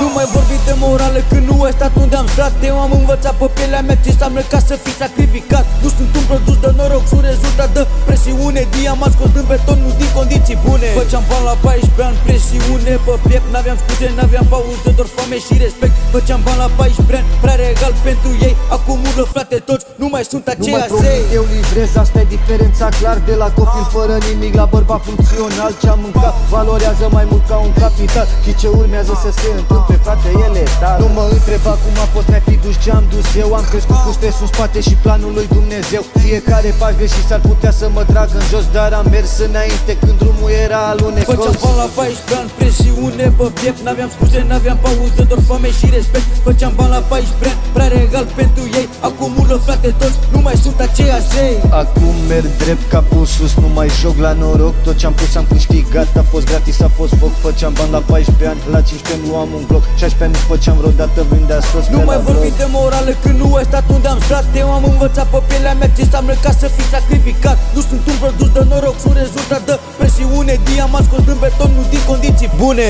Nu mai vorbi de morală când nu ai stat unde am stat. Eu am învățat pe pielea mea ce înseamnă ca să fii sacrificat. Nu sunt un produs de noroc, sunt rezultat de presiune. Diamant scos din beton, nu din condiții bune. Făceam bani la 14 ani, presiune pe piept. N-aveam scuze, n-aveam pauză, doar foame și respect. Făceam bani la 14 ani, prea regal pentru ei. Acum urlă frate toți, nu mai sunt aceia zei. Eu livrez, asta e diferența clar. De la copil fără nimic la bărbat funcțional. Ce-am mâncat valorează mai mult ca un capital. Și ce urmează să se întâmple, frate, ele tal. Nu mă întreba cum a fost, mi-ai fi dus ce am dus eu. Am crescut cu stresul în spate și planul lui Dumnezeu. Fiecare pas greșit s-ar putea să mă trag în jos, dar am mers înainte când drumul era alunecos. Făceam bani la 14 ani, presiune pe piept. N-aveam scuze, n-aveam pauză, doar foame și respect. Făceam bani la 14 ani, prea regal pentru ei. Acum urlă frate toți, nu mai sunt aceia zei. Acum merg drept, capul sus, nu mai joc la noroc. Tot ce-am pus am câștigat, a fost gratis, a fost foc. Făceam bani la 14 ani, la 15 ani luam un bloc. 16 ani nu făceam vreodată, vindeam toți. Nu mai vorbi de morală când nu ai stat unde am stat. Eu am învățat pe pielea mea ce înseamnă ca să fii sacrificat. Nu sunt un produs de noroc, sunt rezultat de presiune. Diamant scos din beton, nu din condiții bune.